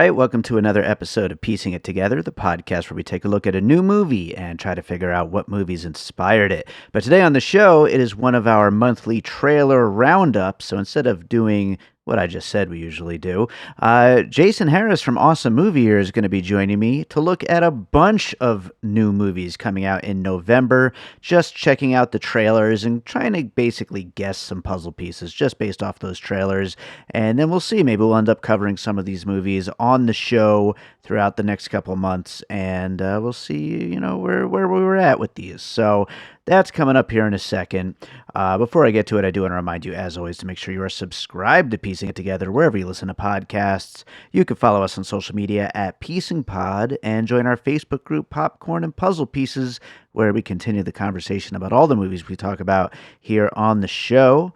right, welcome to another episode of Piecing It Together, the podcast where we take a look at a new movie and try to figure out what movies inspired it. But today on the show, it is one of our monthly trailer roundups. So instead of doing what I just said we usually do, Jason Harris from Awesome Movie Year is going to be joining me to look at a bunch of new movies coming out in November, just checking out the trailers and trying to basically guess some puzzle pieces just based off those trailers. And then we'll see. Maybe we'll end up covering some of these movies on the show throughout the next couple of months, and we'll see, where we were at with these. So that's coming up here in a second. Before I get to it, I do want to remind you, as always, to make sure you are subscribed to Piecing It Together wherever you listen to podcasts. You can follow us on social media at Piecing Pod and join our Facebook group, Popcorn and Puzzle Pieces, where we continue the conversation about all the movies we talk about here on the show.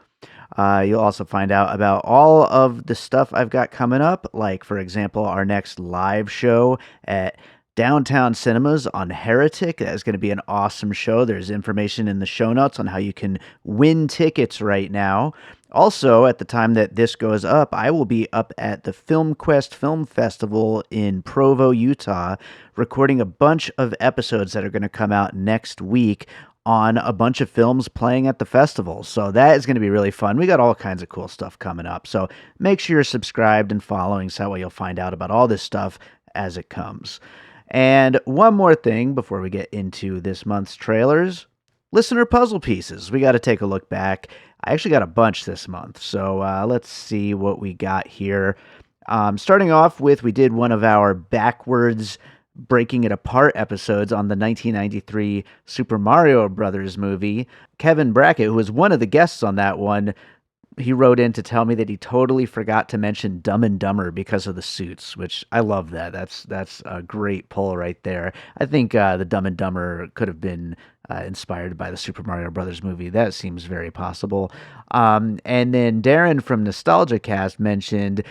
You'll also find out about all of the stuff I've got coming up, like, for example, our next live show at Downtown Cinemas on Heretic. That is going to be an awesome show. There's information in the show notes on how you can win tickets right now. Also, at the time that this goes up, I will be up at the Film Quest Film Festival in Provo, Utah, recording a bunch of episodes that are going to come out next week on a bunch of films playing at the festival. So that is going to be really fun. We got all kinds of cool stuff coming up. So make sure you're subscribed and following, so that way you'll find out about all this stuff as it comes. And one more thing before we get into this month's trailers, listener puzzle pieces. We got to take a look back. I actually got a bunch this month, so let's see what we got here. Starting off with, we did one of our backwards breaking it apart episodes on the 1993 Super Mario Brothers movie. Kevin Brackett, who was one of the guests on that one, he wrote in to tell me that he totally forgot to mention Dumb and Dumber because of the suits, which I love that. That's a great pull right there. I think the Dumb and Dumber could have been inspired by the Super Mario Brothers movie. That seems very possible. And then Darren from Nostalgia Cast mentioned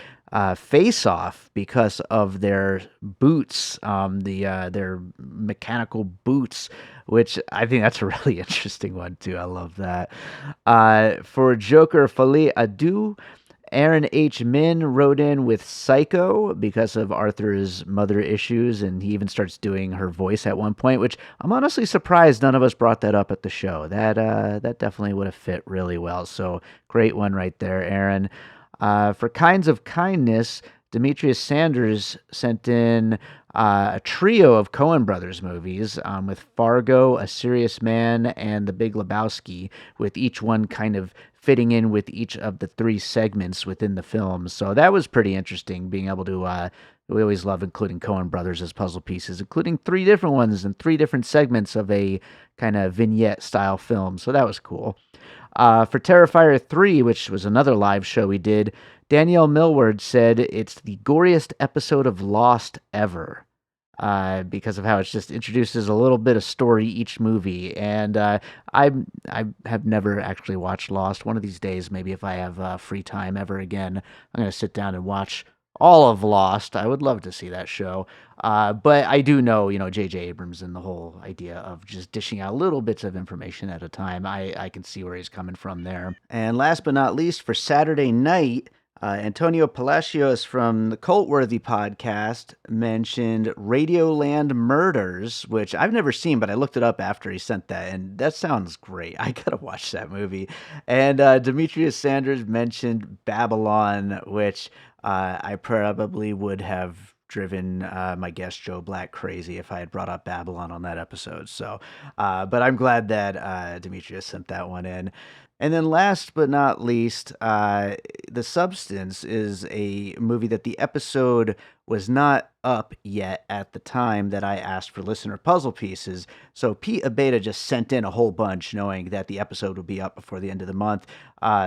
Face Off because of their boots, their mechanical boots, which I think that's a really interesting one too. I love that. For Joker Folie à Deux, Aaron H. Min wrote in with Psycho because of Arthur's mother issues, and he even starts doing her voice at one point, which I'm honestly surprised none of us brought that up at the show. That definitely would have fit really well. So great one right there, Aaron. For Kinds of Kindness, Demetrius Sanders sent in a trio of Coen Brothers movies with Fargo, A Serious Man, and The Big Lebowski, with each one kind of fitting in with each of the three segments within the film. So that was pretty interesting, being able to... we always love including Coen Brothers as puzzle pieces, including three different ones and three different segments of a kind of vignette-style film. So that was cool. For Terrifier 3, which was another live show we did, Danielle Millward said it's the goriest episode of Lost ever, because of how it just introduces a little bit of story each movie. And I have never actually watched Lost. One of these days, maybe if I have free time ever again, I'm going to sit down and watch all of Lost. I would love to see that show. But I do know, J.J. Abrams and the whole idea of just dishing out little bits of information at a time. I can see where he's coming from there. And last but not least, for Saturday night, Antonio Palacios from the Cultworthy podcast mentioned Radioland Murders, which I've never seen, but I looked it up after he sent that, and that sounds great. I gotta watch that movie. And Demetrius Sanders mentioned Babylon, which I probably would have driven my guest Joe Black crazy if I had brought up Babylon on that episode. So, but I'm glad that Demetrius sent that one in. And then last but not least, The Substance is a movie that the episode was not up yet at the time that I asked for listener puzzle pieces. So Pete Abeyta just sent in a whole bunch knowing that the episode would be up before the end of the month.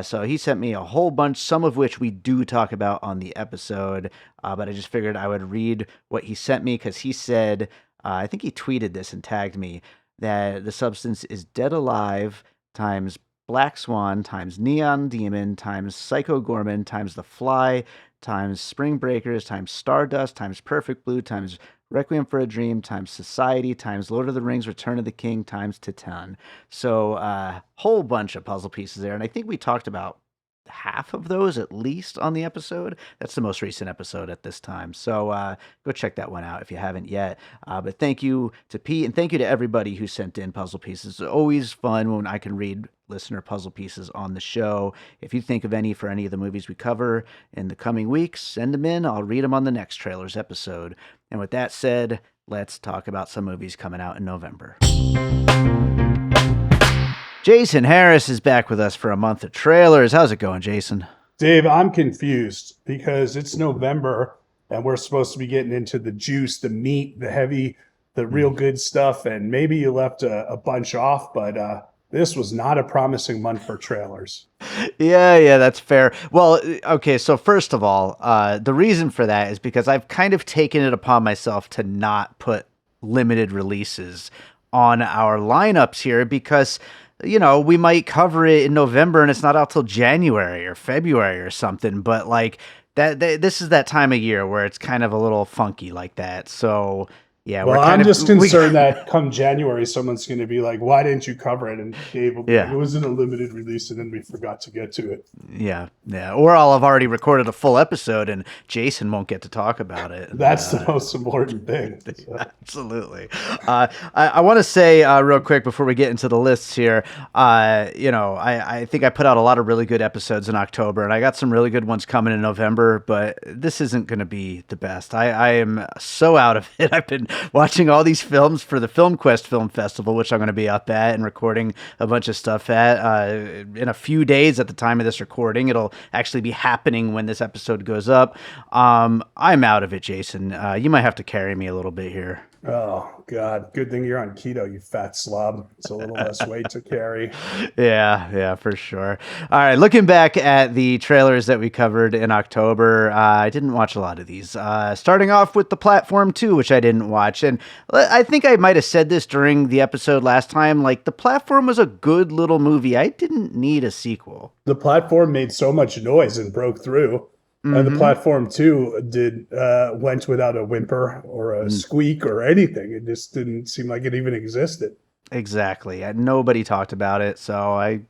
So he sent me a whole bunch, some of which we do talk about on the episode. But I just figured I would read what he sent me because he said, I think he tweeted this and tagged me, that The Substance is Dead Alive times Black Swan times Neon Demon times Psycho Gorman times The Fly times Spring Breakers times Stardust times Perfect Blue times Requiem for a Dream times Society times Lord of the Rings Return of the King times Titan. So whole bunch of puzzle pieces there. And I think we talked about half of those at least on the episode. That's the most recent episode at this time. So go check that one out if you haven't yet. But thank you to Pete, and thank you to everybody who sent in puzzle pieces. It's always fun when I can read listener puzzle pieces on the show. If you think of any for any of the movies we cover in the coming weeks, send them in. I'll read them on the next Trailers episode. And with that said, let's talk about some movies coming out in November. Jason Harris is back with us for a month of trailers. How's it going, Jason? Dave, I'm confused because it's November and we're supposed to be getting into the juice, the meat, the heavy, the real good stuff. And maybe you left a bunch off, but this was not a promising month for trailers. Yeah, that's fair. Well, okay, so first of all, the reason for that is because I've kind of taken it upon myself to not put limited releases on our lineups here because we might cover it in November and it's not out till January or February or something, but like this is that time of year where it's kind of a little funky like that. So yeah, well, I'm just concerned that come January, someone's going to be like, "Why didn't you cover it?" And Dave will be like, "It wasn't a limited release, and then we forgot to get to it." Yeah. Or I'll have already recorded a full episode, and Jason won't get to talk about it. That's the most important thing. So. Absolutely. I want to say real quick before we get into the lists here, I think I put out a lot of really good episodes in October, and I got some really good ones coming in November, but this isn't going to be the best. I am so out of it. I've been watching all these films for the Film Quest Film Festival, which I'm going to be up at and recording a bunch of stuff at in a few days at the time of this recording. It'll actually be happening when this episode goes up. I'm out of it, Jason. You might have to carry me a little bit here. Oh, God. Good thing you're on keto, you fat slob. It's a little less weight to carry. Yeah, for sure. All right, looking back at the trailers that we covered in October, I didn't watch a lot of these. Starting off with The Platform 2, which I didn't watch. And I think I might have said this during the episode last time. Like, The Platform was a good little movie. I didn't need a sequel. The Platform made so much noise and broke through. And The Platform 2 went without a whimper or a squeak or anything. It just didn't seem like it even existed. Exactly. Nobody talked about it, so I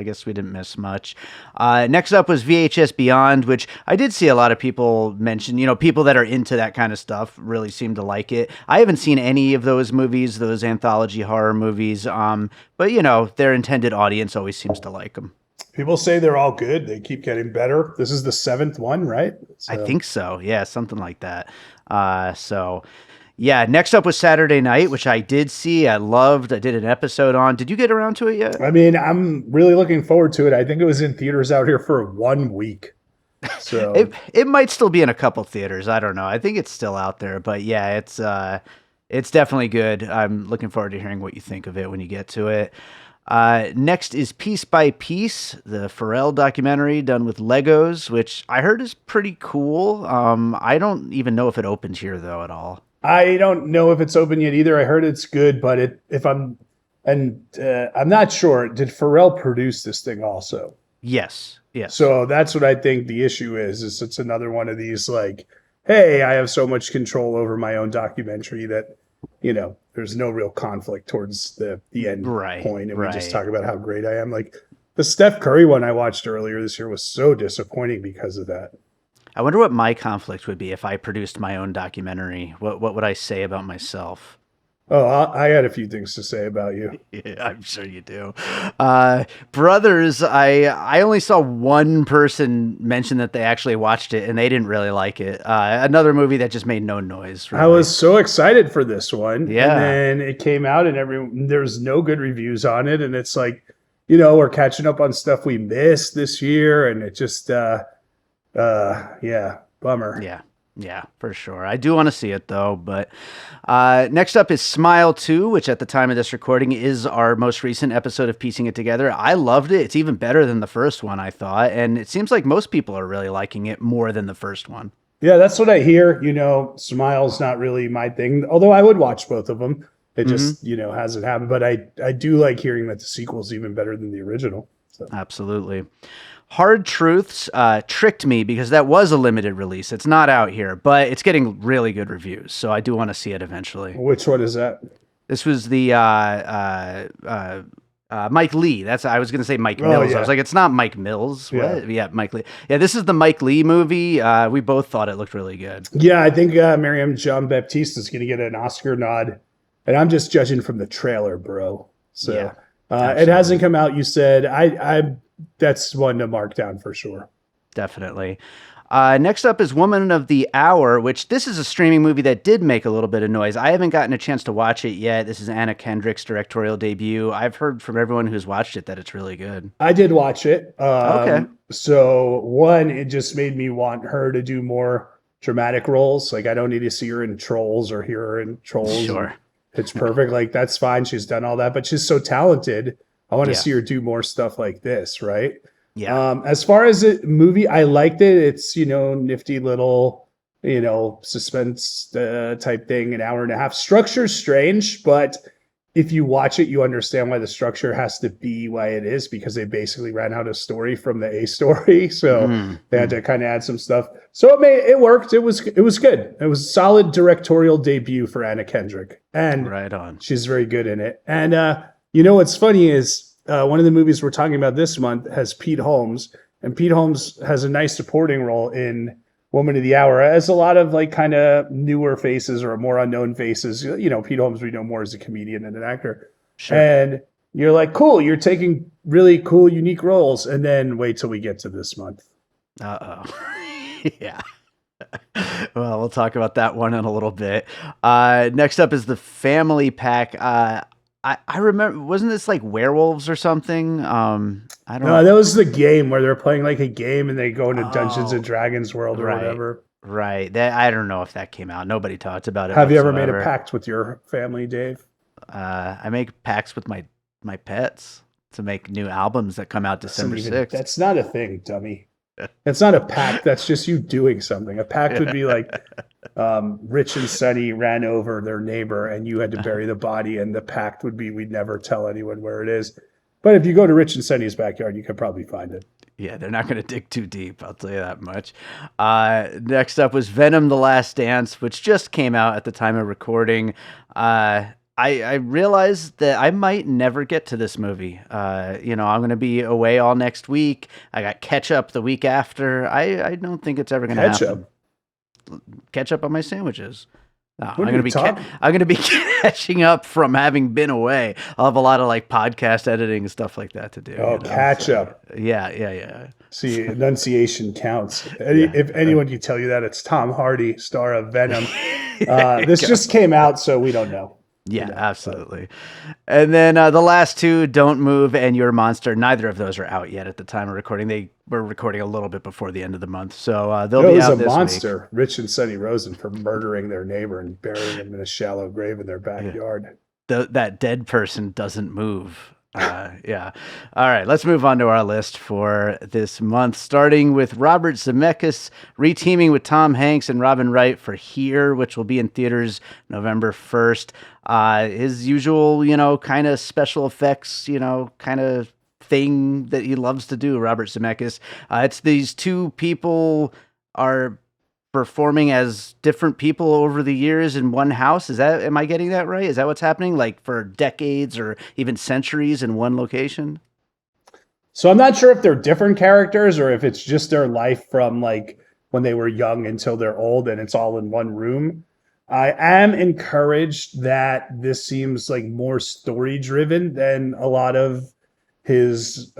guess we didn't miss much. Next up was VHS Beyond, which I did see a lot of people mention. People that are into that kind of stuff really seem to like it. I haven't seen any of those movies, those anthology horror movies, but their intended audience always seems to like them. People say they're all good. They keep getting better. This is the 7th one, right? I think so. Yeah, something like that. Yeah, next up was Saturday Night, which I did see. I loved. I did an episode on. Did you get around to it yet? I mean, I'm really looking forward to it. I think it was in theaters out here for 1 week. So it might still be in a couple theaters. I don't know. I think it's still out there. But yeah, it's definitely good. I'm looking forward to hearing what you think of it when you get to it. Next is Piece by Piece, the Pharrell documentary done with Legos, which I heard is pretty cool. I don't even know if it opens here though at all. I don't know if it's open yet either. I heard it's good, but I'm not sure. Did Pharrell produce this thing also? Yes. So that's what I think the issue is it's another one of these like, hey, I have so much control over my own documentary that, there's no real conflict towards the end point. And we just talk about how great I am. Like the Steph Curry one I watched earlier this year was so disappointing because of that. I wonder what my conflict would be if I produced my own documentary. What would I say about myself? Oh, I had a few things to say about you. Yeah, I'm sure you do. Brothers, I only saw one person mention that they actually watched it, and they didn't really like it. Another movie that just made no noise. Really. I was so excited for this one. Yeah. And then it came out, and there's no good reviews on it. And it's like, we're catching up on stuff we missed this year, and it just, bummer. Yeah, for sure. I do want to see it, though. But next up is Smile 2, which at the time of this recording is our most recent episode of Piecing It Together. I loved it. It's even better than the first one, I thought. And it seems like most people are really liking it more than the first one. Yeah, that's what I hear. Smile's not really my thing, although I would watch both of them. It just, hasn't happened. But I do like hearing that the sequel's even better than the original. So. Absolutely. Hard Truths tricked me because that was a limited release. It's not out here, but it's getting really good reviews, so I do want to see it eventually. Which one is that? This was the Mike Lee. I was going to say Mike Mills. Yeah. I was like, it's not Mike Mills. Yeah. What? Yeah, Mike Lee. Yeah, this is the Mike Lee movie. We both thought it looked really good. Yeah, I think Miriam Jean-Baptiste is going to get an Oscar nod. And I'm just judging from the trailer, bro. So yeah, it hasn't come out. You said that's one to mark down for sure. Definitely. Next up is Woman of the Hour, which this is a streaming movie that did make a little bit of noise. I haven't gotten a chance to watch it yet. This is Anna Kendrick's directorial debut. I've heard from everyone who's watched it that it's really good. I did watch it. Okay. So one, it just made me want her to do more dramatic roles. Like I don't need to see her in Trolls or hear her in Trolls. Sure. It's perfect. Like that's fine. She's done all that, but she's so talented. I want to see her do more stuff like this, right? Yeah. As far as the movie, I liked it. It's, nifty little, suspense type thing, an hour and a half. Structure's strange, but if you watch it, you understand why the structure has to be why it is, because they basically ran out of story from the A story. So they had to kind of add some stuff. So it worked. It was good. It was a solid directorial debut for Anna Kendrick. And right on. She's very good in it. And what's funny is, one of the movies we're talking about this month has Pete Holmes, and Pete Holmes has a nice supporting role in Woman of the Hour, as a lot of like kind of newer faces or more unknown faces. Pete Holmes we know more as a comedian and an actor. Sure. And you're like, cool, you're taking really cool, unique roles, and then wait till we get to this month. Yeah. Well, we'll talk about that one in a little bit. Next up is The Family Pack. I remember, wasn't this like werewolves or something? I don't know. No, that was the game where they're playing like a game and they go into Dungeons and Dragons world or whatever. Right. I don't know if that came out. Nobody talks about it. Have you ever made a pact with your family, Dave? I make pacts with my pets to make new albums that come out December 6th. That's not a thing, dummy. That's not a pact. That's just you doing something. A pact would be like Rich and Sonny ran over their neighbor and you had to bury the body, and the pact would be we'd never tell anyone where it is. But if you go to Rich and Sonny's backyard, you could probably find it. Yeah, they're not going to dig too deep, I'll tell you that much. Next up was Venom: The Last Dance, which just came out at the time of recording. I realized that I might never get to this movie. I'm going to be away all next week. I got ketchup the week after. I don't think it's ever going to happen. Ketchup on my sandwiches. No, I'm going to be catching up from having been away. I'll have a lot of like podcast editing and stuff like that to do. Oh, catch up. Yeah. See, enunciation counts. If anyone can tell you that, it's Tom Hardy, star of Venom. This just came out, so we don't know. Yeah, absolutely. And then the last two, Don't Move and Your Monster, neither of those are out yet at the time of recording. They were recording a little bit before the end of the month, so they'll be out this week. It was a monster, Rich and Sonny Rosen, for murdering their neighbor and burying him in a shallow grave in their backyard. That dead person doesn't move. Yeah. All right, let's move on to our list for this month, starting with Robert Zemeckis reteaming with Tom Hanks and Robin Wright for Here, which will be in theaters November 1st. His usual, kind of special effects, kind of thing that he loves to do, Robert Zemeckis. It's these two people are performing as different people over the years in one house. Am I getting that right? Is that what's happening? Like for decades or even centuries in one location? So I'm not sure if they're different characters or if it's just their life from like when they were young until they're old and it's all in one room. I am encouraged that this seems like more story driven than a lot of his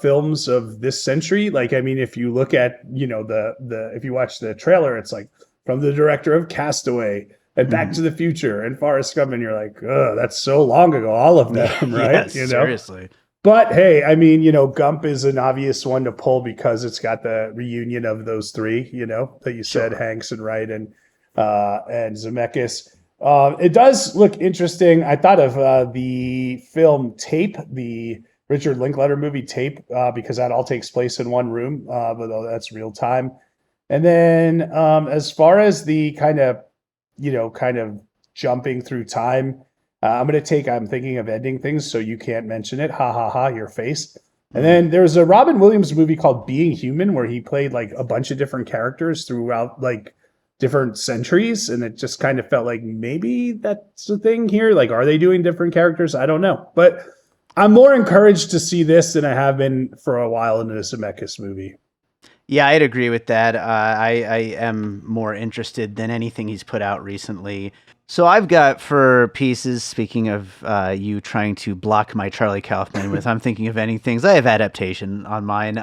films of this century. Like, I mean, if you look at, if you watch the trailer, it's like from the director of Castaway and Back to the Future and Forrest Gump, and you're like, oh, that's so long ago, all of them, right? Yes, seriously. But hey, I mean, Gump is an obvious one to pull because it's got the reunion of those three, that you said, Hanks and Wright and Zemeckis. It does look interesting. I thought of the film Tape, the Richard Linklater movie Tape, because that all takes place in one room, but that's real time. And then as far as the kind of jumping through time, I'm thinking of ending things so you can't mention it. Ha ha ha, your face. And then there's a Robin Williams movie called Being Human where he played like a bunch of different characters throughout like different centuries. And it just kind of felt like maybe that's the thing here. Like, are they doing different characters? I don't know. But I'm more encouraged to see this than I have been for a while in the Zemeckis movie. Yeah, I'd agree with that. I am more interested than anything he's put out recently. So I've got for pieces, speaking of you trying to block my Charlie Kaufman with, I'm thinking of ending things. I have adaptation on mine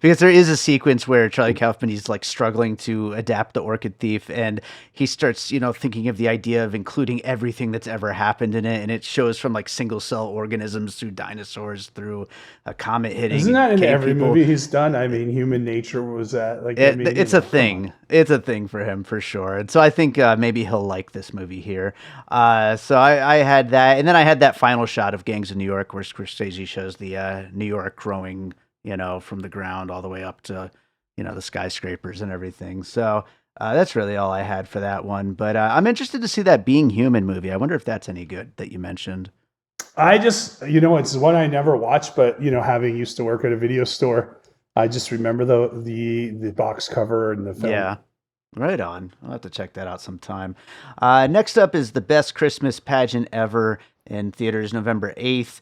because there is a sequence where Charlie Kaufman, he's like struggling to adapt The Orchid Thief, and he starts, thinking of the idea of including everything that's ever happened in it, and it shows from like single cell organisms through dinosaurs through a comet hitting. Isn't that in cave every people. movie he's done? I mean, Human Nature was that. Like, I mean, It's a thing. It's a thing for him for sure. And so I think maybe he'll like this movie here. So I had that, and then I had that final shot of Gangs of New York where Scorsese shows the New York growing, from the ground all the way up to, the skyscrapers and everything. So that's really all I had for that one. But I'm interested to see that Being Human movie. I wonder if that's any good that you mentioned. I just, it's one I never watched, but having used to work at a video store, I just remember the box cover and the film. Yeah. Right on. I'll have to check that out sometime. Next up is The Best Christmas Pageant Ever in theaters November 8th.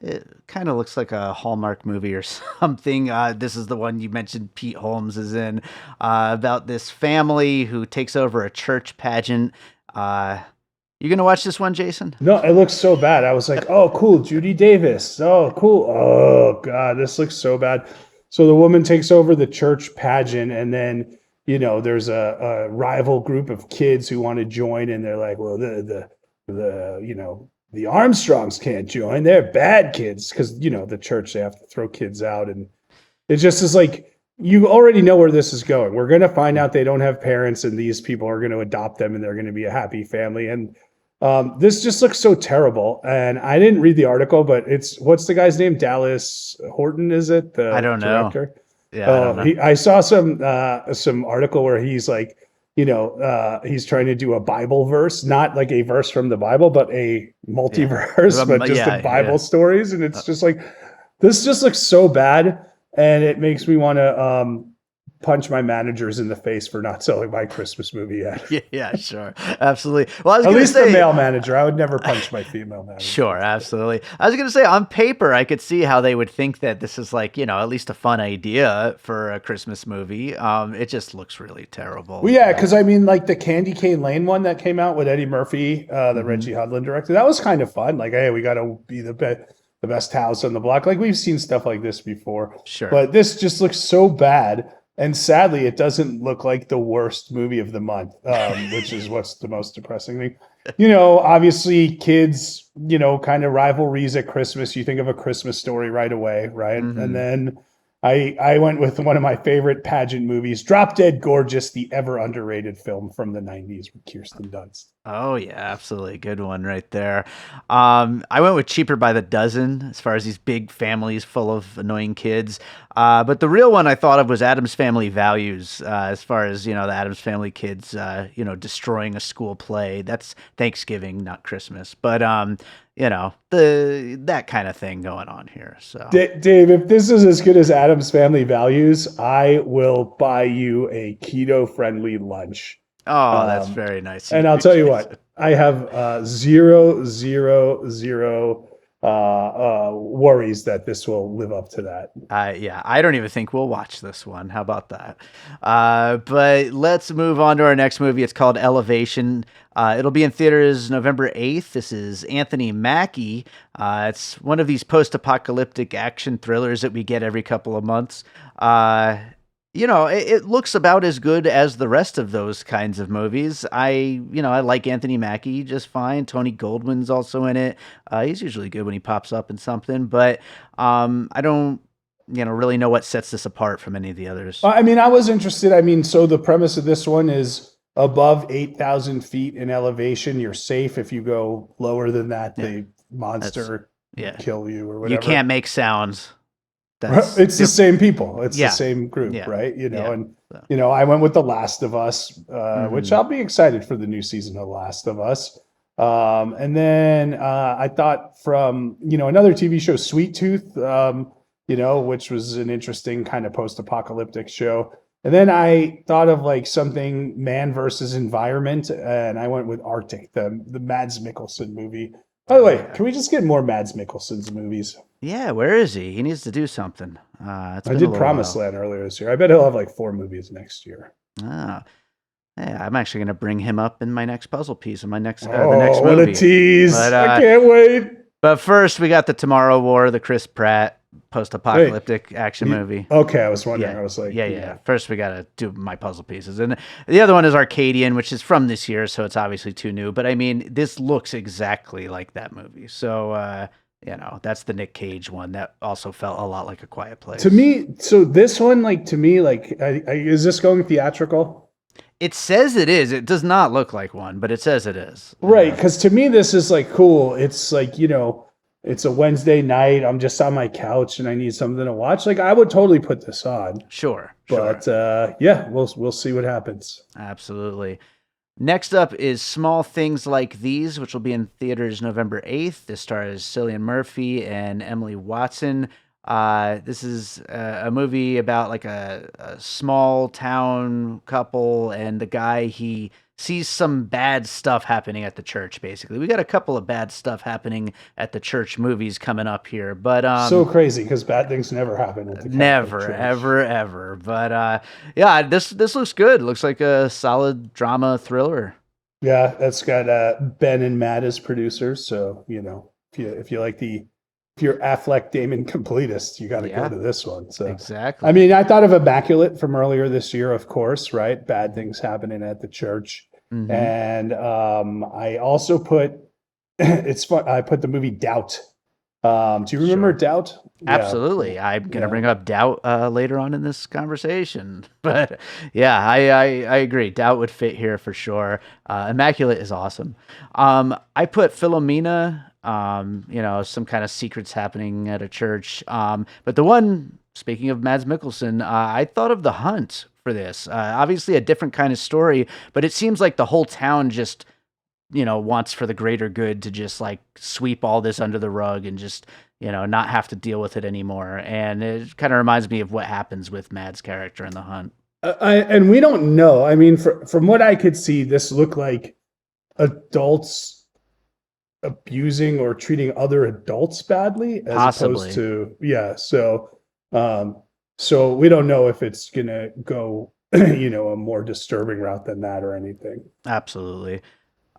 It kind of looks like a Hallmark movie or something. This is the one you mentioned Pete Holmes is in, about this family who takes over a church pageant. You gonna watch this one, Jason? No, it looks so bad. I was like, oh, cool, Judy Davis. Oh, cool. Oh, God, this looks so bad. So the woman takes over the church pageant, and then, there's a rival group of kids who want to join, and they're like, well, the Armstrongs can't join. They're bad kids because, the church, they have to throw kids out. And it just is like, you already know where this is going. We're going to find out they don't have parents, and these people are going to adopt them, and they're going to be a happy family. And this just looks so terrible. And I didn't read the article, but what's the guy's name? Dallas Horton, is it? The I don't director? know. Yeah, I don't know. I saw some article where he's like, he's trying to do a Bible verse, not like a verse from the Bible, but a multiverse, Yeah. but just the Bible stories. And it's just like, this just looks so bad. And it makes me want to punch my managers in the face for not selling my Christmas movie yet. Yeah, sure. Absolutely. Well, I was At going to least say the male manager. I would never punch my female manager. Sure, absolutely. I was going to say on paper, I could see how they would think that this is like, at least a fun idea for a Christmas movie. It just looks really terrible. Well, yeah, because I mean, like the Candy Cane Lane one that came out with Eddie Murphy, that Reggie Hudlin directed, that was kind of fun. Like, hey, we got to be the best house on the block. Like, we've seen stuff like this before. Sure. But this just looks so bad. And sadly, it doesn't look like the worst movie of the month, which is what's the most depressing thing. Obviously, kids, kind of rivalries at Christmas. You think of A Christmas Story right away, right? Mm-hmm. And then I went with one of my favorite pageant movies, Drop Dead Gorgeous, the ever underrated film from the 90s with Kirsten Dunst. Oh, yeah, absolutely. Good one right there. I went with Cheaper by the Dozen as far as these big families full of annoying kids. But the real one I thought of was Addams Family Values, as far as, the Addams Family kids, destroying a school play. That's Thanksgiving, not Christmas. But, that kind of thing going on here. So, Dave, if this is as good as Addams Family Values, I will buy you a keto-friendly lunch. Oh, that's very nice. And I'll tell you what, I have zero worries that this will live up to that. Yeah, I don't even think we'll watch this one. How about that? But let's move on to our next movie. It's called Elevation. It'll be in theaters November 8th. This is Anthony Mackie. It's one of these post-apocalyptic action thrillers that we get every couple of months. It looks about as good as the rest of those kinds of movies. I like Anthony Mackie just fine. Tony Goldwyn's also in it. He's usually good when he pops up in something, but I don't, really know what sets this apart from any of the others. I mean, I was interested. So the premise of this one is above 8,000 feet in elevation, you're safe. If you go lower than that, the monster will kill you or whatever. You can't make sounds. It's the same people. It's the same group, right? I went with The Last of Us, which I'll be excited for the new season of The Last of Us. And then I thought from, another TV show, Sweet Tooth, which was an interesting kind of post-apocalyptic show. And then I thought of like something Man versus Environment, and I went with Arctic, the Mads Mikkelsen movie By the way, can we just get more Mads Mikkelsen's movies? Yeah, where is he? He needs to do something. It's I been a did little Promised while. Land earlier this year. I bet he'll have like 4 movies next year. Ah, yeah, I'm actually going to bring him up in my next puzzle piece in my next the next Oh, what a movie. tease! But I can't wait. But first, we got the Tomorrow War, the Chris Pratt post-apocalyptic action movie. Okay, I was wondering. Yeah, I was like, yeah. First, we got to do my puzzle pieces. And the other one is Arcadian, which is from this year, so it's obviously too new. But I mean, this looks exactly like that movie. So, that's the Nick Cage one. That also felt a lot like A Quiet Place. To me, so this one, is this going theatrical? It says it is. It does not look like one, but it says it is. Right, because to me, this is like cool. It's like, it's a Wednesday night. I'm just on my couch and I need something to watch. Like, I would totally put this on. Sure. But we'll see what happens. Absolutely. Next up is Small Things Like These, which will be in theaters November 8th. This stars Cillian Murphy and Emily Watson. This is a movie about like a small town couple, and the guy, he sees some bad stuff happening at the church. Basically, we got a couple of bad stuff happening at the church movies coming up here, but so crazy because bad things never happen at the never, church. ever. But this looks good. Looks like a solid drama thriller. Yeah, that's got Ben and Matt as producers. So if you're Affleck Damon completist, you got to go to this one. So exactly. I mean, I thought of Immaculate from earlier this year, of course, right? Bad things happening at the church. Mm-hmm. And I also put it's fun. I put the movie Doubt. Do you remember Doubt? Absolutely. Yeah. I'm going to bring up Doubt later on in this conversation. But yeah, I agree. Doubt would fit here for sure. Immaculate is awesome. I put Philomena, some kind of secrets happening at a church. But the one, speaking of Mads Mikkelsen, I thought of The Hunt for this. Obviously a different kind of story, but it seems like the whole town just wants for the greater good to just like sweep all this under the rug and just, not have to deal with it anymore. And it kind of reminds me of what happens with Mads' character in The Hunt. And we don't know. I mean, from what I could see, this looked like adults abusing or treating other adults badly, as Possibly. opposed to, so we don't know if it's going to go, a more disturbing route than that or anything. Absolutely.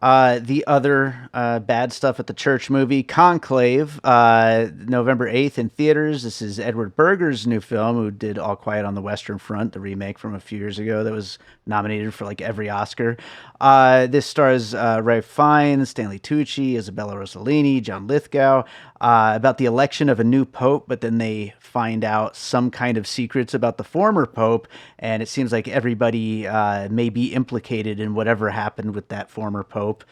The other bad stuff at the church movie, Conclave, November 8th in theaters. This is Edward Berger's new film, who did All Quiet on the Western Front, the remake from a few years ago that was nominated for like every Oscar. This stars Ralph Fiennes, Stanley Tucci, Isabella Rossellini, John Lithgow, about the election of a new pope, but then they find out some kind of secrets about the former pope, and it seems like everybody may be implicated in whatever happened with that former pope.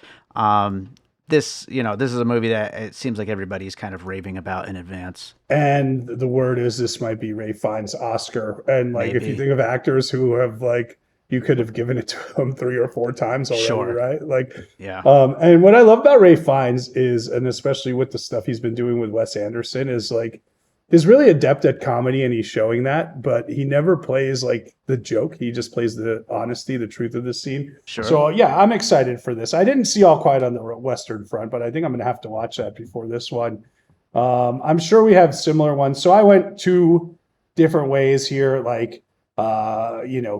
This is a movie that it seems like everybody's kind of raving about in advance. And the word is this might be Ralph Fiennes' Oscar. And like, if you think of actors who have like, you could have given it to him 3 or 4 times already, right? Like, yeah. And what I love about Ralph Fiennes is, and especially with the stuff he's been doing with Wes Anderson, is like, he's really adept at comedy and he's showing that, but he never plays like the joke. He just plays the honesty, the truth of the scene. Sure. So yeah, I'm excited for this. I didn't see All Quiet on the Western Front, but I think I'm going to have to watch that before this one. I'm sure we have similar ones. So I went 2 different ways here, like,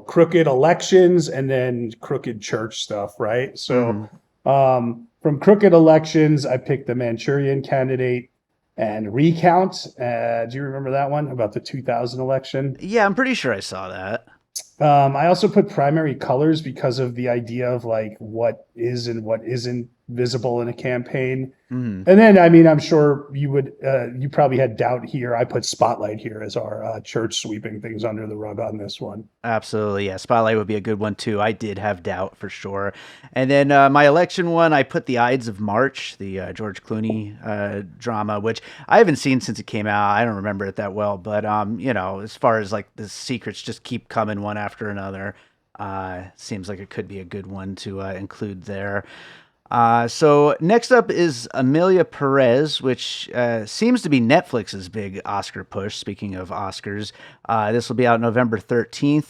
crooked elections and then crooked church stuff, right? So from crooked elections, I picked the Manchurian Candidate and Recount. Do you remember that one about the 2000 election? Yeah, I'm pretty sure I saw that. I also put Primary Colors because of the idea of like what is and what isn't visible in a campaign. And then, I mean, I'm sure you probably had Doubt here. I put Spotlight here as our church sweeping things under the rug on this one. Absolutely. Yeah. Spotlight would be a good one too. I did have Doubt for sure. And then my election one, I put The Ides of March, the George Clooney drama, which I haven't seen since it came out. I don't remember it that well, but as far as like the secrets just keep coming one after another, seems like it could be a good one to include there. So next up is Emilia Perez, which seems to be Netflix's big Oscar push. Speaking of Oscars, this will be out November 13th.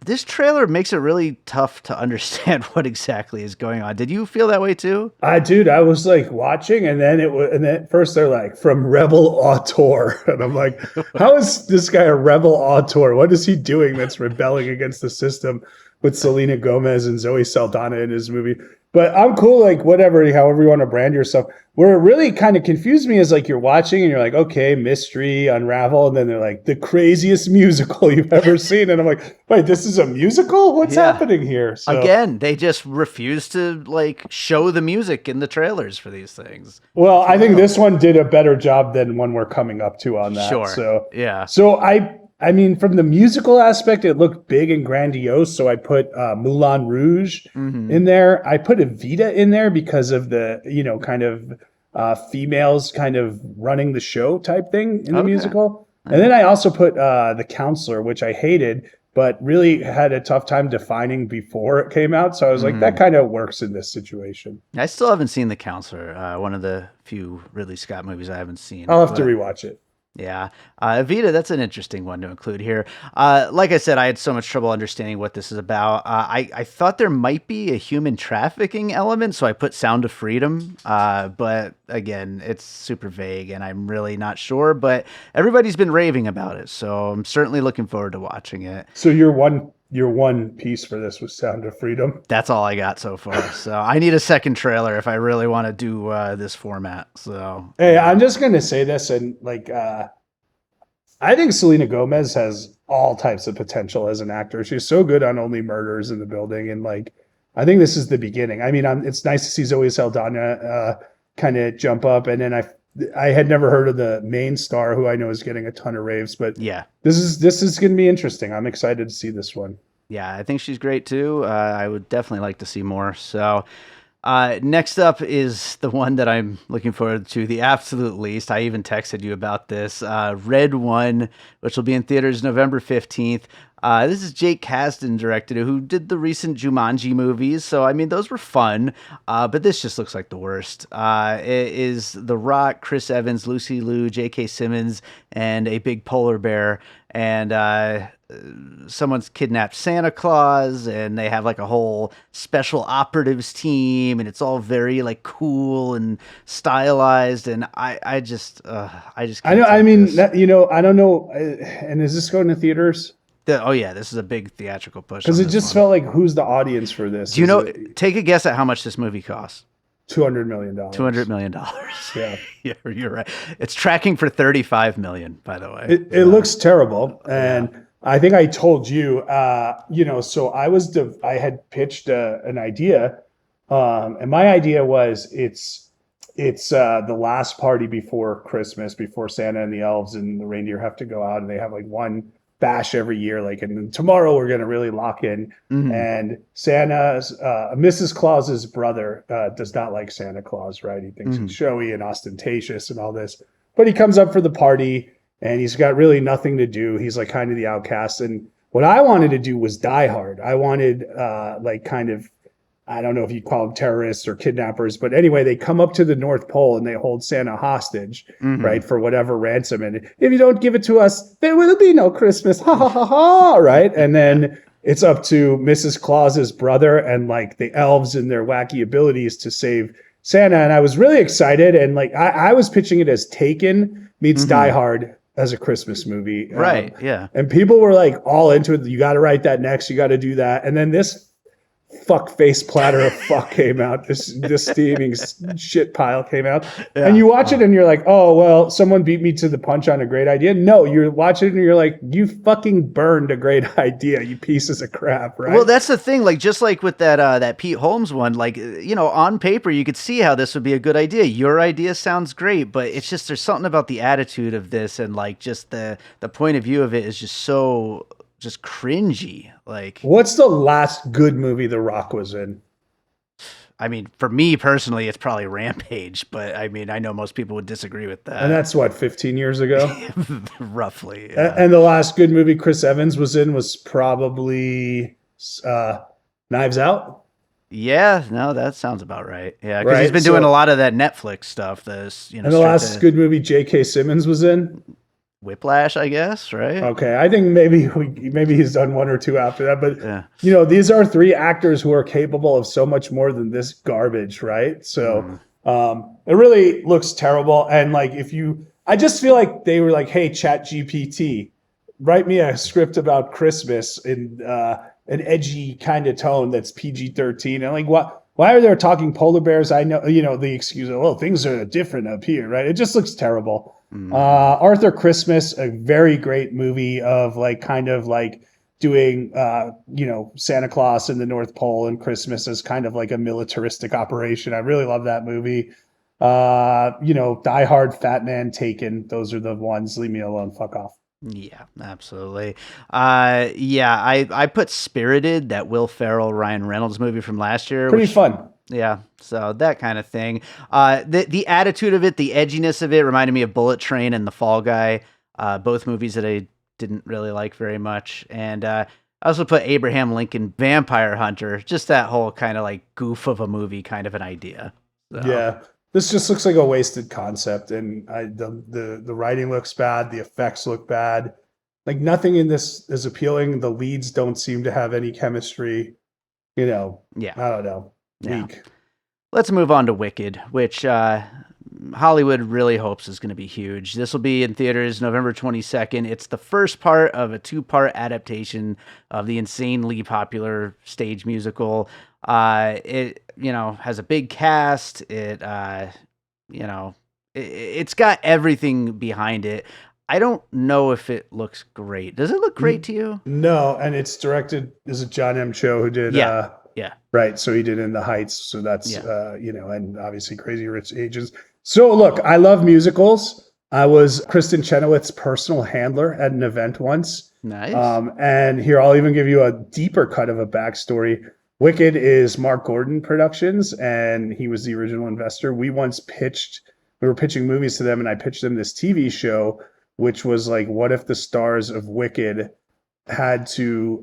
This trailer makes it really tough to understand what exactly is going on. Did you feel that way too? Dude, I was like watching, and then and then at first they're like from rebel auteur, and I'm like, how is this guy a rebel auteur? What is he doing that's rebelling against the system with Selena Gomez and Zoe Saldana in his movie? But I'm cool, like whatever, however you want to brand yourself. Where it really kind of confused me is like you're watching and you're like, okay, mystery, unravel, and then they're like the craziest musical you've ever seen, and I'm like, wait, this is a musical? What's happening here? So, again, they just refuse to like show the music in the trailers for these things. Well, I think this one did a better job than one we're coming up to on that. Sure. So yeah. So I mean, from the musical aspect, it looked big and grandiose. So I put Moulin Rouge in there. I put Abeyta in there because of the, kind of females kind of running the show type thing in the musical. And then I also put The Counselor, which I hated, but really had a tough time defining before it came out. So I was like, that kind of works in this situation. I still haven't seen The Counselor, one of the few Ridley Scott movies I haven't seen. I'll have to rewatch it. Yeah. Abeyta, that's an interesting one to include here. Like I said, I had so much trouble understanding what this is about. I thought there might be a human trafficking element, so I put Sound of Freedom. But again, it's super vague, and I'm really not sure. But everybody's been raving about it, so I'm certainly looking forward to watching it. So your one piece for this was Sound of Freedom? That's all I got so far. So I need a second trailer if I really want to do this format. So hey, I'm just gonna say this, and like, I think Selena Gomez has all types of potential as an actor. She's so good on Only Murders in the Building, and like, I think this is the beginning. I mean, it's nice to see Zoe Saldana kind of jump up, and then I had never heard of the main star, who I know is getting a ton of raves, but yeah, this is going to be interesting. I'm excited to see this one. Yeah, I think she's great too. I would definitely like to see more. So next up is the one that I'm looking forward to the absolute least. I even texted you about this. Red One, which will be in theaters November 15th. This is Jake Kasdan directed, who did the recent Jumanji movies. So, I mean, those were fun, but this just looks like the worst. It is The Rock, Chris Evans, Lucy Liu, J.K. Simmons, and a big polar bear. And someone's kidnapped Santa Claus, and they have like a whole special operatives team, and it's all very like cool and stylized. And I just can't I know. I mean, this. I don't know. And is this going to theaters? This is a big theatrical push. Because it just felt like, who's the audience for this? Do you know? Take a guess at how much this movie costs. $200 million. $200 million. Yeah. Yeah, you're right. It's tracking for $35 million, by the way. It looks terrible, and I think I told you, so I had pitched an idea, and my idea was it's the last party before Christmas, before Santa and the elves and the reindeer have to go out, and they have like one bash every year, like, and tomorrow we're going to really lock in. And Santa's Mrs. Claus's brother does not like Santa Claus, right? He thinks he's showy and ostentatious and all this, but he comes up for the party and he's got really nothing to do. He's like kind of the outcast. And what I wanted to do was Die Hard. I wanted I don't know if you'd call them terrorists or kidnappers, but anyway, they come up to the North Pole and they hold Santa hostage, right, for whatever ransom. And if you don't give it to us, there will be no Christmas. Ha ha ha ha, right? And then it's up to Mrs. Claus's brother and like the elves and their wacky abilities to save Santa. And I was really excited. And like I was pitching it as Taken meets Die Hard as a Christmas movie. Right, yeah. And people were like all into it. You got to write that next. You got to do that. And then this fuck face platter of fuck came out. This steaming shit pile came out. Yeah. And you watch it and you're like, oh, well, someone beat me to the punch on a great idea. No, you're watching it and you're like, you fucking burned a great idea, you pieces of crap, right? Well, that's the thing. Like, just like with that Pete Holmes one, like, on paper, you could see how this would be a good idea. Your idea sounds great, but it's just, there's something about the attitude of this and like just the point of view of it is just so just cringy. Like, what's the last good movie The Rock was in? I mean, for me personally, it's probably Rampage, but I mean, I know most people would disagree with that. And that's what, 15 years ago? Roughly. Yeah. And the last good movie Chris Evans was in was probably Knives Out? Yeah, no, that sounds about right. Yeah, because he's been doing a lot of that Netflix stuff. And the last good movie J.K. Simmons was in? Whiplash, I guess, right? Okay, I think maybe he's done one or two after that, but Yeah. these are three actors who are capable of so much more than this garbage, right? So it really looks terrible. And like, I just feel like they were like, "Hey, Chat GPT, write me a script about Christmas in an edgy kind of tone that's PG-13." And like, what? Why are there talking polar bears? I know, the excuse of, well, things are different up here, right? It just looks terrible. Arthur Christmas, a very great movie of like kind of like doing Santa Claus in the North Pole and Christmas as kind of like a militaristic operation. I really love that movie. Die Hard, Fat Man, Taken. Those are the ones. Leave me alone. Fuck off. Yeah, absolutely. I put Spirited, that Will Ferrell, Ryan Reynolds movie from last year. Pretty fun. Yeah, so that kind of thing. The attitude of it, the edginess of it reminded me of Bullet Train and The Fall Guy, both movies that I didn't really like very much. And I also put Abraham Lincoln Vampire Hunter, just that whole kind of like goof of a movie kind of an idea. So. Yeah. This just looks like a wasted concept, and the writing looks bad. The effects look bad. Like nothing in this is appealing. The leads don't seem to have any chemistry. Yeah. I don't know. Weak. Yeah. Let's move on to Wicked, which Hollywood really hopes is going to be huge. This will be in theaters November 22nd. It's the first part of a 2-part adaptation of the insanely popular stage musical. It has a big cast. It's got everything behind it. I don't know if it looks great. Does it look great to you? No, and it's directed. Is it John M. Cho who did? Yeah. Right. So he did In the Heights. So that's and obviously Crazy Rich Asians. So look, I love musicals. I was Kristen Chenoweth's personal handler at an event once. Nice. And here I'll even give you a deeper cut of a backstory. Wicked is Mark Gordon Productions, and he was the original investor. We were pitching movies to them, and I pitched them this TV show, which was like, what if the stars of Wicked had to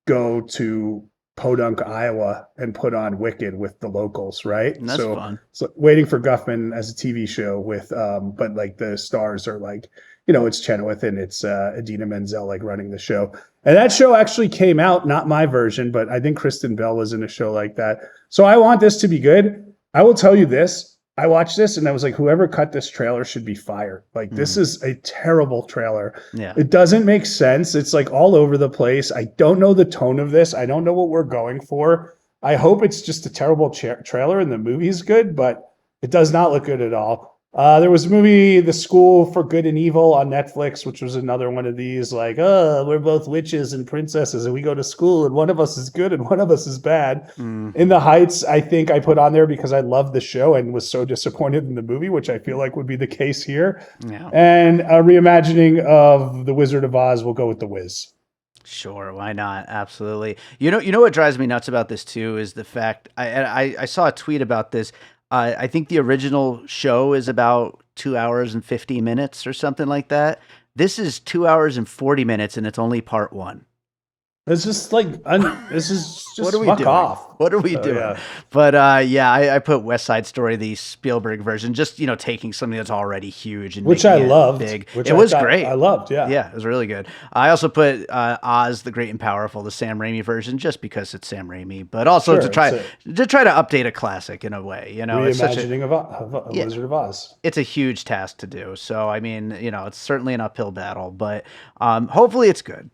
go to Podunk, Iowa, and put on Wicked with the locals, right? That's fun. So Waiting for Guffman as a TV show with, but like the stars are like, it's Chenoweth and it's Idina Menzel like running the show. And that show actually came out, not my version, but I think Kristen Bell was in a show like that. So I want this to be good. I will tell you this. I watched this and I was like, whoever cut this trailer should be fired. Like, this is a terrible trailer. Yeah. It doesn't make sense. It's like all over the place. I don't know the tone of this. I don't know what we're going for. I hope it's just a terrible trailer and the movie's good, but it does not look good at all. There was a movie, The School for Good and Evil on Netflix, which was another one of these like, we're both witches and princesses and we go to school and one of us is good and one of us is bad. In the Heights, I think I put on there because I loved the show and was so disappointed in the movie, which I feel like would be the case here. Yeah. And a reimagining of The Wizard of Oz will go with The Wiz. Sure, why not? Absolutely. You know what drives me nuts about this too is the fact I saw a tweet about this. I think the original show is about 2 hours and 50 minutes or something like that. This is 2 hours and 40 minutes, and it's only part 1. It's just like, this is just what are we fuck doing? off. What are we doing? Yeah. But I put West Side Story, the Spielberg version, just, taking something that's already huge and which I making it loved. big. Which it was great. I loved, yeah. Yeah, it was really good. I also put Oz, the Great and Powerful, the Sam Raimi version, just because it's Sam Raimi, but also to try to update a classic in a way. Reimagining of Wizard of Oz. It's a huge task to do. So, I mean, it's certainly an uphill battle, but hopefully it's good,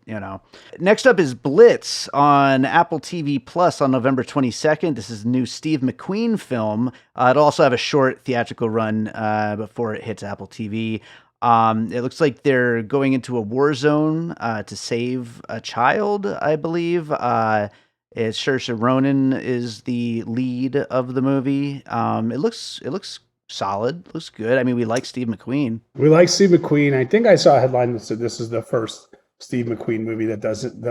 Next up is Blitz on Apple TV Plus on November 22nd. This is a new Steve McQueen film. It'll also have a short theatrical run before it hits Apple TV. It looks like they're going into a war zone to save a child, I believe. It's Saoirse Ronan is the lead of the movie. It looks solid. Looks good. I mean, we like Steve McQueen. We like Steve McQueen. I think I saw a headline that said this is the first Steve McQueen movie that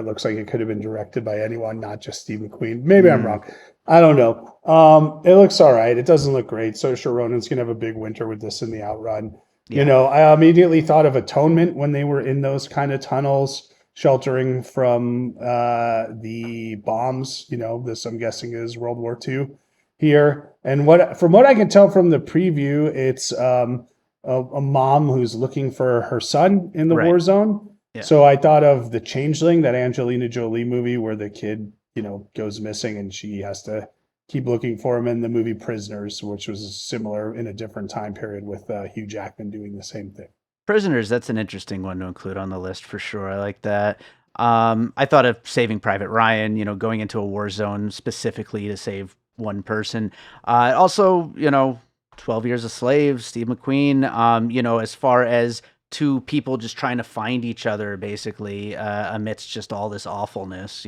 looks like it could have been directed by anyone, not just Steve McQueen. Maybe I'm wrong. I don't know. It looks all right. It doesn't look great. Saoirse Ronan's gonna have a big winter with this in the outrun. Yeah. I immediately thought of Atonement when they were in those kind of tunnels, sheltering from the bombs. This I'm guessing is World War II here. And from what I can tell from the preview, it's a mom who's looking for her son in the Right. war zone. Yeah. So I thought of The Changeling, that Angelina Jolie movie where the kid, goes missing and she has to keep looking for him, in the movie Prisoners, which was similar in a different time period with Hugh Jackman doing the same thing. Prisoners, that's an interesting one to include on the list for sure. I like that. I thought of Saving Private Ryan, going into a war zone specifically to save one person. Also, 12 Years a Slave, Steve McQueen, as far as two people just trying to find each other basically amidst just all this awfulness,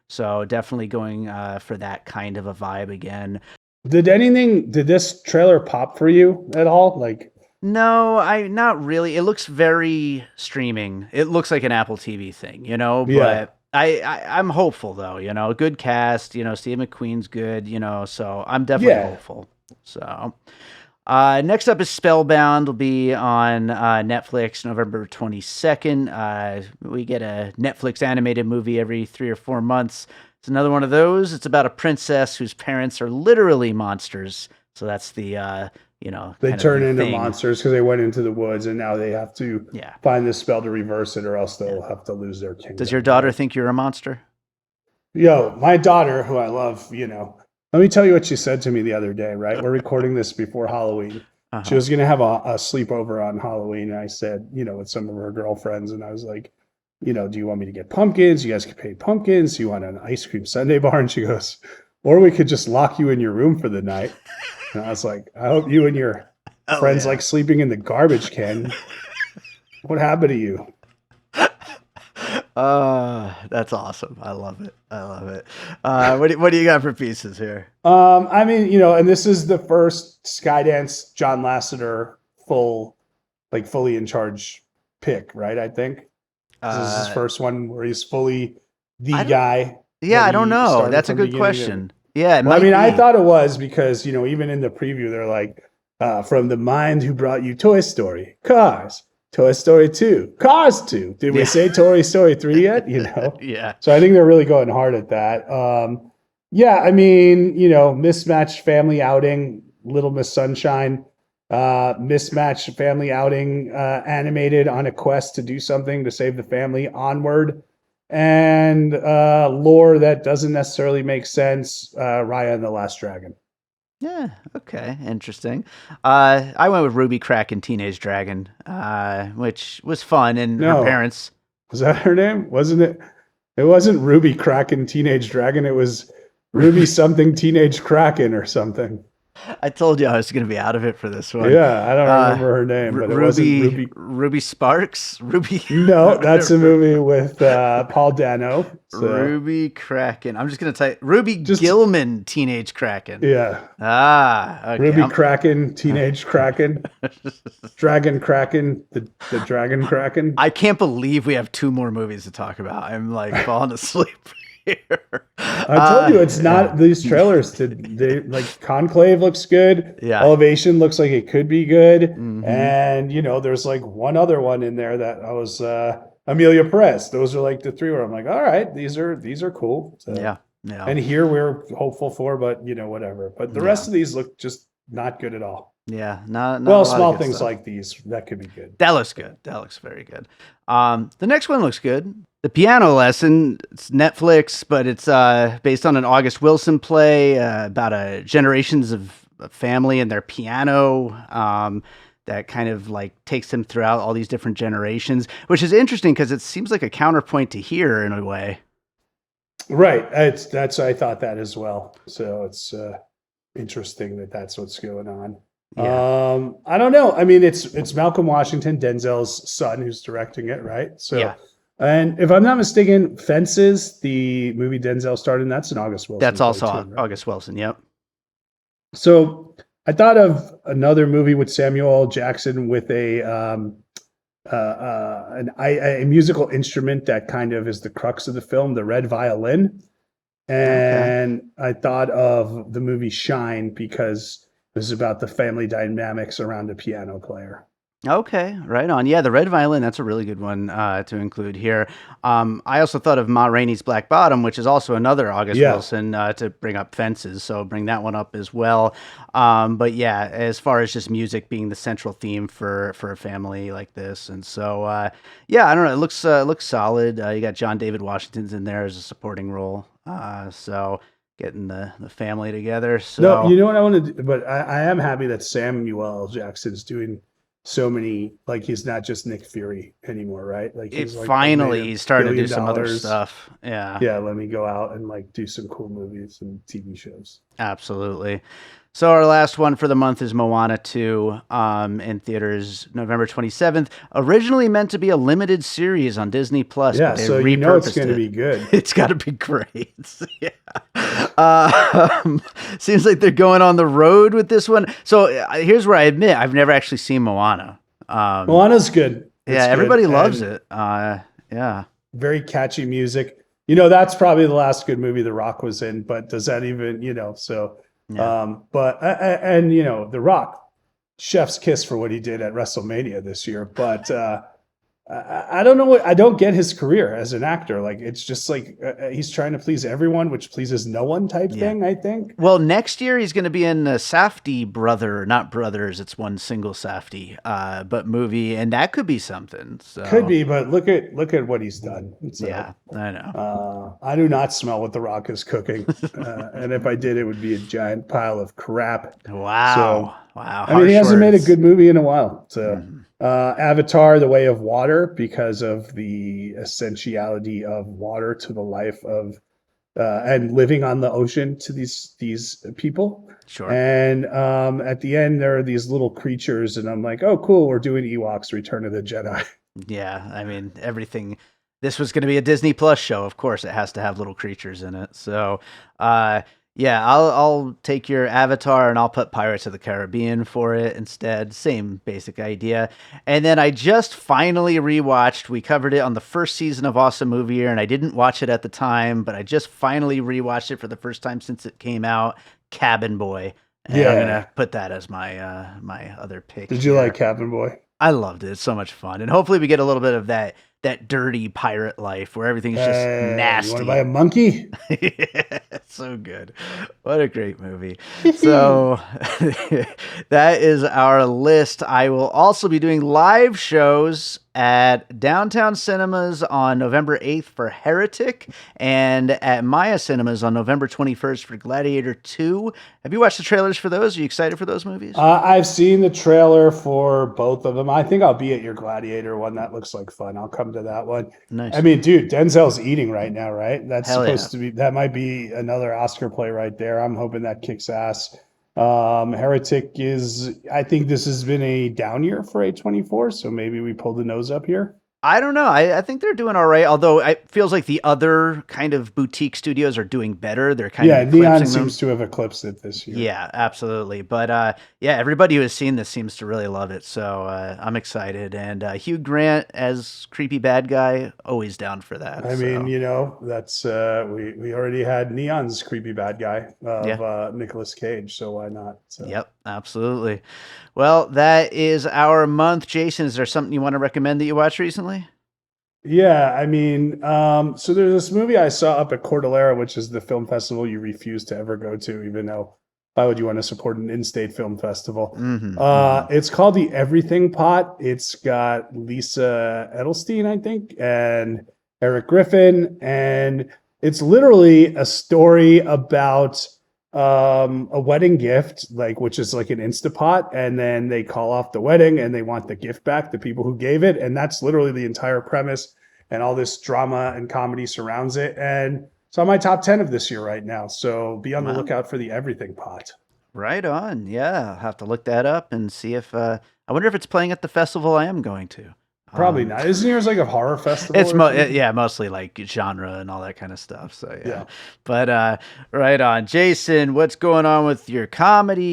So definitely going for that kind of a vibe again. Did this trailer pop for you at all? Like, No, not really. It looks very streaming. It looks like an Apple TV thing, but Yeah. I'm hopeful though, good cast, Steve McQueen's good, so I'm definitely hopeful. So next up is Spellbound. Will be on Netflix November 22nd. We get a Netflix animated movie every 3 or 4 months. It's another one of those. It's about a princess whose parents are literally monsters. So that's the they turn into thing. monsters because they went into the woods and now they have to find the spell to reverse it, or else they'll have to lose their kingdom. Does your daughter think you're a monster? Yo, my daughter, who I love, let me tell you what she said to me the other day, right? We're recording this before Halloween. Uh-huh. She was going to have a sleepover on Halloween. And I said, with some of her girlfriends, and I was like, do you want me to get pumpkins? You guys can pay pumpkins. You want an ice cream sundae bar? And she goes, or we could just lock you in your room for the night. And I was like, I hope you and your friends like sleeping in the garbage can. What happened to you? That's awesome. I love it. What do you got for pieces here? And this is the first Skydance John Lasseter fully in charge pick, right? I think this is his first one where he's fully the guy. Yeah, I don't know. That's a good question. Yeah, I thought it was because, even in the preview, they're like, from the mind who brought you Toy Story, Cars, Toy Story 2, Cars 2. Did we say Toy Story 3 yet? Yeah. So I think they're really going hard at that. Mismatched family outing, Little Miss Sunshine, mismatched family outing, animated on a quest to do something to save the family, Onward. And lore that doesn't necessarily make sense, Raya and the Last Dragon. Yeah, okay, interesting. I went with Ruby Kraken Teenage Dragon, which was fun, and her parents. Was that her name? Wasn't it? It wasn't Ruby Kraken Teenage Dragon. It was Ruby something Teenage Kraken or something. I told you I was going to be out of it for this one. Yeah, I don't remember her name, but it wasn't Ruby Sparks? No, that's a movie with Paul Dano. So. Ruby Kraken. I'm just going to type Gilman Teenage Kraken. Yeah. Okay. Ruby Kraken Teenage Kraken. Dragon Kraken, the Dragon Kraken. I can't believe we have 2 more movies to talk about. I'm like falling asleep. I told you it's not these trailers. They like Conclave looks good. Yeah. Elevation looks like it could be good. Mm-hmm. And there's like one other one in there that I was Emilia Perez. Those are like the 3 where I'm like, all right, these are cool. So, yeah. And here we're hopeful for, but whatever. But the rest of these look just not good at all. Yeah, not small things like these that could be good. That looks good. That looks very good. The next one looks good. The Piano Lesson. It's Netflix, but it's based on an August Wilson play about generations of family and their piano. That kind of like takes them throughout all these different generations, which is interesting because it seems like a counterpoint to Here in a way. Right. I thought that as well. So it's interesting that's what's going on. Yeah. I don't know. I mean, it's Malcolm Washington, Denzel's son, who's directing it, right? So, yeah. And if I'm not mistaken, Fences, the movie Denzel starred in, that's an August Wilson. That's also too, right? August Wilson. Yep. So I thought of another movie with Samuel L. Jackson with a musical instrument that kind of is the crux of the film, the red violin. And I thought of the movie Shine because this is about the family dynamics around a piano player. Okay, right on. Yeah, the Red Violin, that's a really good one to include here. I also thought of Ma Rainey's Black Bottom, which is also another August Yeah. Wilson to bring up Fences, so bring that one up as well. But yeah, as far as just music being the central theme for a family like this, and so yeah, I don't know, it looks solid. You got John David Washington's in there as a supporting role, so getting the family together. No, So you know what I want to do, but I am happy that Samuel L. Jackson's doing so many, like he's not just Nick Fury anymore, right? Like it he's like, I made finally a he's starting to do billion some other dollars. stuff. Yeah. Yeah, let me go out and like do some cool movies and TV shows. Absolutely. So our last one for the month is Moana 2 in theaters November 27th. Originally meant to be a limited series on Disney Plus, Yeah, but they so you know it's repurposed going to it. be good. It's got to be great. Yeah. Seems like they're going on the road with this one. So here's where I admit I've never actually seen Moana. Moana's good. Yeah, It's everybody good loves and it. Yeah. very catchy music. You know, that's probably the last good movie The Rock was in, but does that even, you know, so Yeah. but and you know, The Rock, chef's kiss for what he did at WrestleMania this year, but I don't know what I don't get his career as an actor. Like it's just like he's trying to please everyone, which pleases no one type Yeah. thing. I think. Well, next year he's going to be in the Safdie brother, not brothers. It's one single Safdie, but movie, and that could be something. So Could be, but look at what he's done. So, yeah, I know. I do not smell what The Rock is cooking, and if I did, it would be a giant pile of crap. Wow, So, wow. I mean, he Harsh hasn't made a words. good movie in a while. So, Mhm. Avatar: The Way of Water, because of the essentiality of water to the life of and living on the ocean to these people. Sure. And at the end, there are these little creatures, and I'm like, oh, cool, we're doing Ewoks: Return of the Jedi. Yeah, I mean everything. This was going to be a Disney Plus show. Of course, it has to have little creatures in it. So, yeah, I'll take your Avatar and I'll put Pirates of the Caribbean for it instead. Same basic idea. And then I just finally rewatched. We covered it on the first season of Awesome Movie Year, and I didn't watch it at the time, but I just finally rewatched it for the first time since it came out. Cabin Boy, and I'm Yeah. gonna put that as my my other pick Did you here. like Cabin Boy? I loved it. It's so much fun. And hopefully we get a little bit of that dirty pirate life where everything's just You want to buy a nasty. monkey? Yeah, so good. What a great movie. So that is our list. I will also be doing live shows at Downtown Cinemas on November 8th for Heretic and at Maya Cinemas on November 21st for Gladiator 2. Have you watched the trailers for those? Are you excited for those movies? I've seen the trailer for both of them. I think I'll be at your Gladiator one. That looks like fun. I'll come to that one. Nice. I mean, dude, Denzel's eating right now, right? That's Hell supposed yeah. to be, that might be another Oscar play right there. I'm hoping that kicks ass. Heretic is, I think this has been a down year for A24, so maybe we pulled the nose up here. I don't know. I think they're doing all right. Although it feels like the other kind of boutique studios are doing better. They're kind Yeah, of Neon eclipsing them. seems to have eclipsed it this year. Yeah, absolutely. But yeah, everybody who has seen this seems to really love it. So I'm excited. And Hugh Grant as creepy bad guy, always down for that. I so. mean, you know, that's we already had Neon's creepy bad guy of Nicolas Cage, so why not? So. Yep, absolutely. Well, that is our month. Jason, is there something you want to recommend that you watched recently? Yeah, I mean, so there's this movie I saw up at Cordillera, which is the film festival you refuse to ever go to, even though why would you want to support an in-state film festival? It's called The Everything Pot. It's got Lisa Edelstein, I think, and Eric Griffin, and it's literally a story about a wedding gift, like which is like an Instapot, and then they call off the wedding and they want the gift back, the people who gave it, and that's literally the entire premise, and all this drama and comedy surrounds it. And it's on my top 10 of this year right now, so be on the Wow. lookout for The Everything Pot. Right on. Yeah, I'll have to look that up and see if I wonder if it's playing at the festival I am going to. Probably not. Isn't yours like a horror festival? It's or something? yeah, mostly like genre and all that kind of stuff. So yeah. Yeah. But right on, Jason. What's going on with your comedy?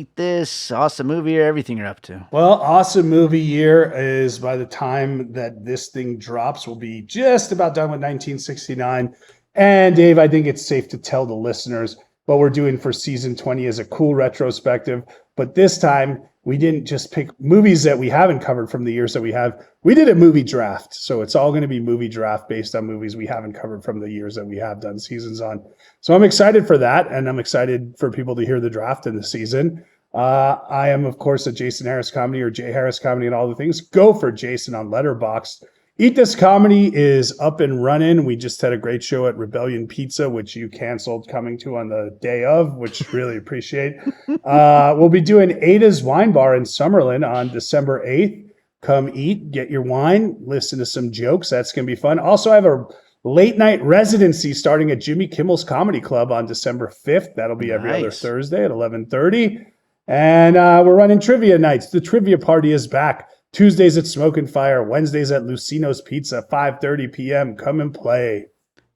Eat This, Awesome Movie, or everything you're up to? Well, Awesome Movie Year is, by the time that this thing drops, will be just about done with 1969. And Dave, I think it's safe to tell the listeners what we're doing for season 20 is a cool retrospective. But this time, we didn't just pick movies that we haven't covered from the years that we have. We did a movie draft. So it's all going to be movie draft based on movies we haven't covered from the years that we have done seasons on. So I'm excited for that. And I'm excited for people to hear the draft in the season. I am, of course, a Jason Harris Comedy or Jay Harris Comedy and all the things. Go for Jason on Letterboxd. Eat This Comedy is up and running. We just had a great show at Rebellion Pizza, which you canceled coming to on the day of, which really appreciate. We'll be doing Ada's Wine Bar in Summerlin on December 8th. Come eat, get your wine, listen to some jokes. That's going to be fun. Also, I have a late night residency starting at Jimmy Kimmel's Comedy Club on December 5th. That'll be every other Thursday at 11:30. And we're running trivia nights. The trivia party is back. Tuesdays at Smoke and Fire, Wednesdays at Lucino's Pizza, 5:30 p.m. Come and play.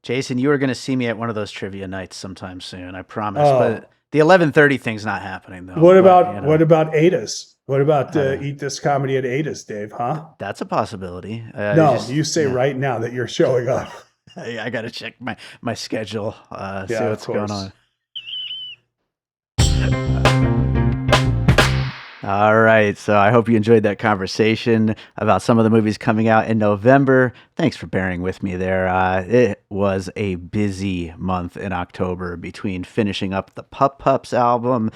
Jason, you are going to see me at one of those trivia nights sometime soon, I promise. But the 11:30 thing's not happening, though. What about Ada's? What about Eat This Comedy at Ada's, Dave, huh? That's a possibility. You say right now that you're showing up. I got to check my schedule, see what's going on. All right, so I hope you enjoyed that conversation about some of the movies coming out in November. Thanks for bearing with me there. It was a busy month in October between finishing up the Pup Pups album,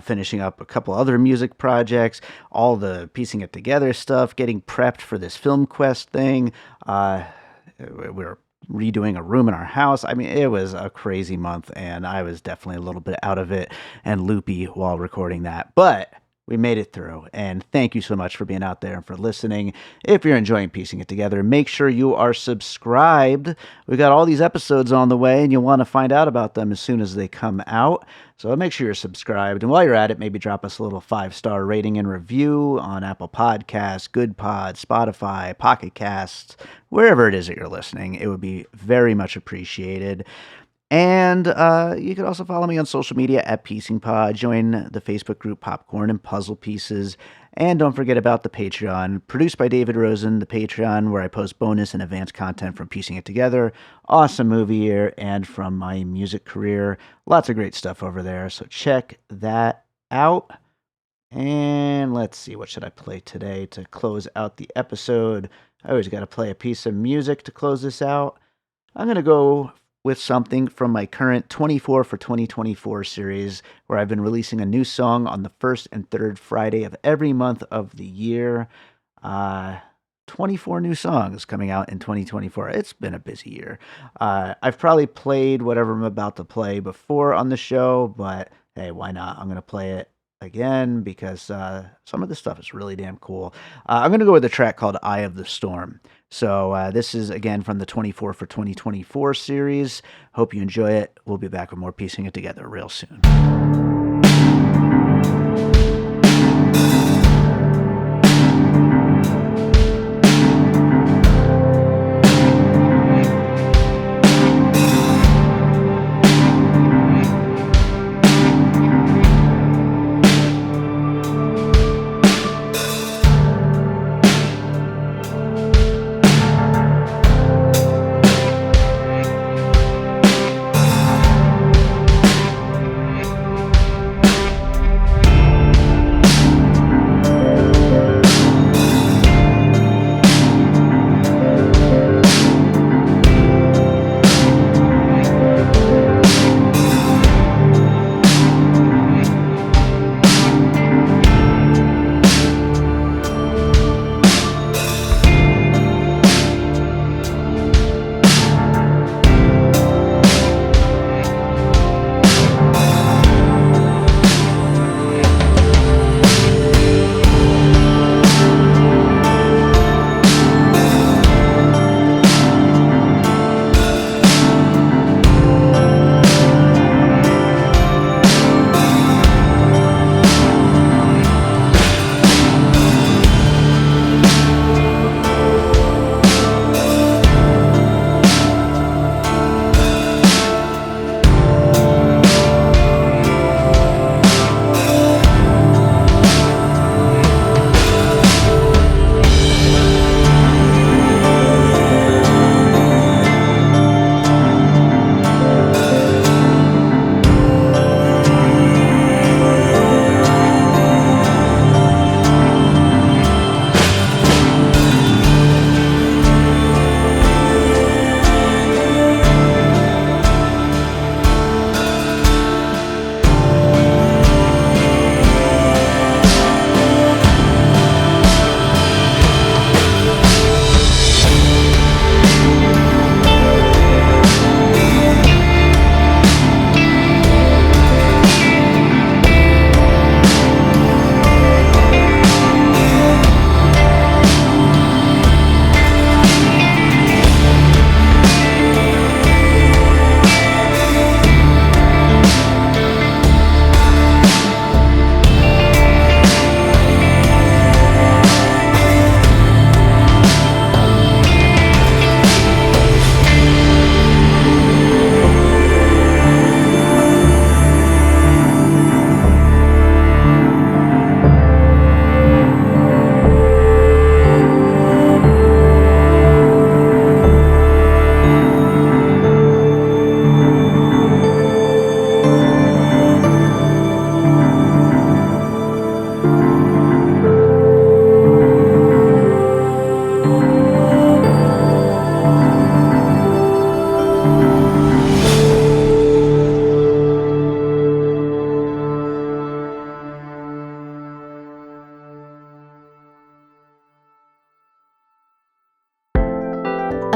finishing up a couple other music projects, all the piecing it together stuff, getting prepped for this Film Quest thing. We're redoing a room in our house. I mean, it was a crazy month, and I was definitely a little bit out of it and loopy while recording that. But we made it through, and thank you so much for being out there and for listening. If you're enjoying piecing it together, make sure you are subscribed. We got all these episodes on the way, and you'll want to find out about them as soon as they come out. So make sure you're subscribed, and while you're at it, maybe drop us a little 5-star rating and review on Apple Podcasts, Good Pod, Spotify, Pocket Casts, wherever it is that you're listening. It would be very much appreciated. And you can also follow me on social media at Piecing Pod. Join the Facebook group Popcorn and Puzzle Pieces. And don't forget about the Patreon, produced by David Rosen, the Patreon, where I post bonus and advanced content from Piecing It Together, awesome movie year, and from my music career. Lots of great stuff over there, so check that out. And let's see, what should I play today to close out the episode? I always got to play a piece of music to close this out. I'm going to go with something from my current 24 for 2024 series, where I've been releasing a new song on the first and third Friday of every month of the year. 24 new songs coming out in 2024. It's been a busy year. I've probably played whatever I'm about to play before on the show, but hey, why not? I'm going to play it again because some of this stuff is really damn cool. I'm going to go with a track called Eye of the Storm. So this is, again, from the 24 for 2024 series. Hope you enjoy it. We'll be back with more Piecing It Together real soon.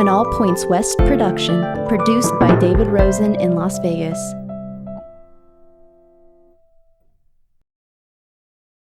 An All Points West production, produced by David Rosen in Las Vegas.